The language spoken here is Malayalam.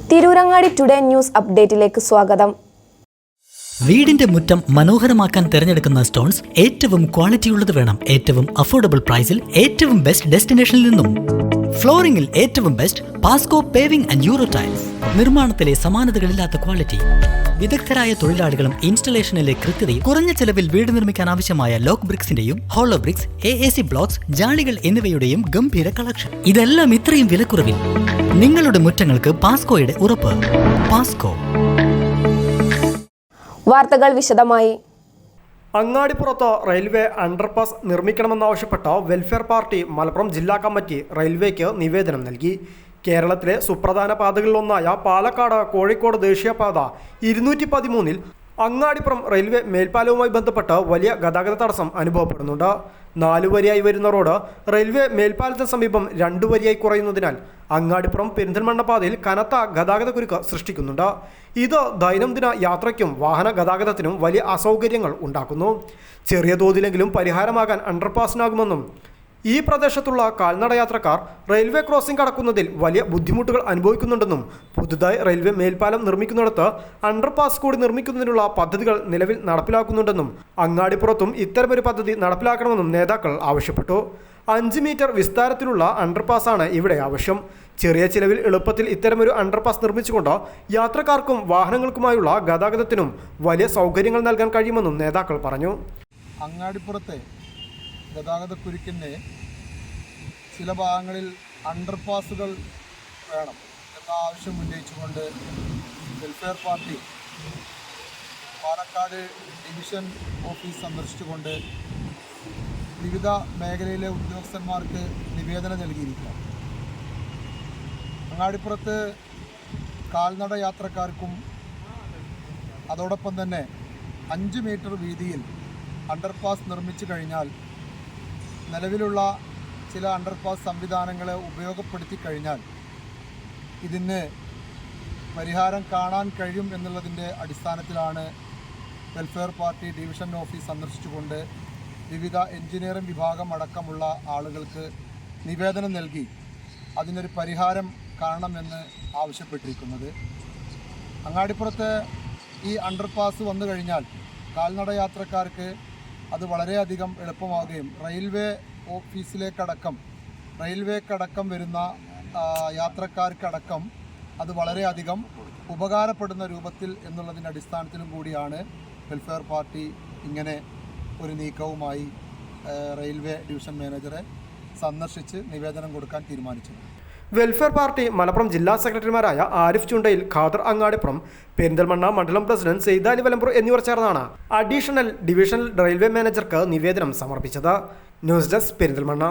തിരൂരങ്ങാടി ടുഡേ ന്യൂസ് അപ്ഡേറ്റിലേക്ക് സ്വാഗതം. വീടിന്റെ മുറ്റം മനോഹരമാക്കാൻ തിരഞ്ഞെടുക്കുന്ന സ്റ്റോൺസ് ഏറ്റവും ക്വാളിറ്റിയുള്ളത് വേണം. ഏറ്റവും അഫോർഡബിൾ പ്രൈസിൽ ഏറ്റവും ബെസ്റ്റ് ഡെസ്റ്റിനേഷനിൽ നിന്നും. ഫ്ലോറിംഗിൽ ഏറ്റവും best Pasco paving and euro tiles. നിർമ്മാണത്തിലെ സമാനതകളില്ലാത്ത ക്വാളിറ്റി, വിദഗ്ധരായ തൊഴിലാളികളും ഇൻസ്റ്റലേഷനിലെ കൃത്യതയും, കുറഞ്ഞ ചെലവിൽ വീട് നിർമ്മിക്കാൻ ആവശ്യമായ ലോക്ക് ബ്രിക്സിന്റെയും ഹോളോ ബ്രിക്സ്, AAC ബ്ലോക്സ്, ജാളികൾ എന്നിവയുടെയും ഗംഭീര കളക്ഷൻ. ഇതെല്ലാം ഇത്രയും വിലക്കുറവിൽ. നിങ്ങളുടെ മുറ്റങ്ങൾക്ക് പാസ്കോയുടെ ഉറപ്പ്. പാസ്കോ. വാർത്തകൾ വിശദമായി. അങ്ങാടിപ്പുറത്ത് റെയിൽവേ അണ്ടർപാസ് നിർമ്മിക്കണമെന്നാവശ്യപ്പെട്ട വെൽഫെയർ പാർട്ടി മലപ്പുറം ജില്ലാ കമ്മിറ്റി റെയിൽവേക്ക് നിവേദനം നൽകി. കേരളത്തിലെ സുപ്രധാന പാതകളിലൊന്നായ പാലക്കാട് കോഴിക്കോട് ദേശീയപാത 213 അങ്ങാടിപ്പുറം റെയിൽവേ മേൽപ്പാലവുമായി ബന്ധപ്പെട്ട് വലിയ ഗതാഗത തടസ്സം അനുഭവപ്പെടുന്നുണ്ട്. 4 വരിയായി വരുന്ന റോഡ് റെയിൽവേ മേൽപ്പാലത്തിന് സമീപം 2 വരിയായി കുറയുന്നതിനാൽ അങ്ങാടിപ്പുറം പെരിന്തൽമണ്ണ പാതയിൽ കനത്ത ഗതാഗത കുരുക്ക് സൃഷ്ടിക്കുന്നുണ്ട്. ഇത് ദൈനംദിന യാത്രയ്ക്കും വാഹന ഗതാഗതത്തിനും വലിയ അസൗകര്യങ്ങൾ ഉണ്ടാക്കുന്നു. ചെറിയ തോതിലെങ്കിലും പരിഹാരമാകാൻ അണ്ടർപാസിനാകുമെന്നും ഈ പ്രദേശത്തുള്ള കാൽനടയാത്രക്കാർ റെയിൽവേ ക്രോസിംഗ് കടക്കുന്നതിൽ വലിയ ബുദ്ധിമുട്ടുകൾ അനുഭവിക്കുന്നുണ്ടെന്നും പുതുതായി റെയിൽവേ മേൽപ്പാലം നിർമ്മിക്കുന്നിടത്ത് അണ്ടർപാസ് കൂടി നിർമ്മിക്കുന്നതിനുള്ള പദ്ധതികൾ നിലവിൽ നടപ്പിലാക്കുന്നുണ്ടെന്നും അങ്ങാടിപ്പുറത്തും ഇത്തരമൊരു പദ്ധതി നടപ്പിലാക്കണമെന്നും നേതാക്കൾ ആവശ്യപ്പെട്ടു. 5 മീറ്റർ വിസ്താരത്തിലുള്ള അണ്ടർപാസാണ് ഇവിടെ ആവശ്യം. ചെറിയ ചിലവിൽ എളുപ്പത്തിൽ ഇത്തരമൊരു അണ്ടർപാസ് നിർമ്മിച്ചുകൊണ്ട് യാത്രക്കാർക്കും വാഹനങ്ങൾക്കുമായുള്ള ഗതാഗതത്തിനും വലിയ സൗകര്യങ്ങൾ നൽകാൻ കഴിയുമെന്നും നേതാക്കൾ പറഞ്ഞു. അങ്ങാടിപ്പുറത്തെ ഗതാഗതക്കുരുക്കിൻ്റെ ചില ഭാഗങ്ങളിൽ അണ്ടർപാസുകൾ വേണം എന്ന ആവശ്യം ഉന്നയിച്ചുകൊണ്ട് welfare party Palakkad division office സന്ദർശിച്ചുകൊണ്ട് വിവിധ മേഖലയിലെ ഉദ്യോഗസ്ഥന്മാർക്ക് നിവേദനം നൽകിയിരിക്കുക. അങ്ങാടിപ്പുറത്ത് കാൽനട യാത്രക്കാർക്കും അതോടൊപ്പം തന്നെ 5 മീറ്റർ വീതിയിൽ അണ്ടർപാസ് നിർമ്മിച്ചു കഴിഞ്ഞാൽ നിലവിലുള്ള ചില അണ്ടർപാസ് സംവിധാനങ്ങളെ ഉപയോഗപ്പെടുത്തി കഴിഞ്ഞാൽ ഇതിന് പരിഹാരം കാണാൻ കഴിയും എന്നുള്ളതിൻ്റെ അടിസ്ഥാനത്തിലാണ് വെൽഫെയർ പാർട്ടി ഡിവിഷൻ ഓഫീസ് സന്ദർശിച്ചുകൊണ്ട് വിവിധ എഞ്ചിനീയറിംഗ് വിഭാഗം അടക്കമുള്ള ആളുകൾക്ക് നിവേദനം നൽകി അതിനൊരു പരിഹാരം കാണണമെന്ന് ആവശ്യപ്പെട്ടിരിക്കുന്നത്. അങ്ങാടിപ്പുറത്ത് ഈ അണ്ടർപാസ് വന്നു കഴിഞ്ഞാൽ കാൽനട യാത്രക്കാർക്ക് അത് വളരെയധികം എളുപ്പമാവുകയും റെയിൽവേക്കടക്കം വരുന്ന യാത്രക്കാർക്കടക്കം അത് വളരെയധികം ഉപകാരപ്പെടുന്ന രൂപത്തിൽ എന്നുള്ളതിൻ്റെ അടിസ്ഥാനത്തിലും കൂടിയാണ് വെൽഫെയർ പാർട്ടി ഇങ്ങനെ ഒരു നീക്കവുമായി റെയിൽവേ ഡിവിഷൻ മാനേജറെ സന്ദർശിച്ച് നിവേദനം കൊടുക്കാൻ തീരുമാനിച്ചത്. വെൽഫെയർ പാർട്ടി മലപ്പുറം ജില്ലാ സെക്രട്ടറിമാരായ ആരിഫ് ചുണ്ടയിൽ, ഖാദർ അങ്ങാടിപ്പുറം, പെരിന്തൽമണ്ണ മണ്ഡലം പ്രസിഡന്റ് സെയ്ദാലി വലമ്പൂർ എന്നിവർ ചേർന്നാണ് അഡീഷണൽ ഡിവിഷണൽ റെയിൽവേ മാനേജർക്ക് നിവേദനം സമർപ്പിച്ചത്. News desk, Perinthalmanna.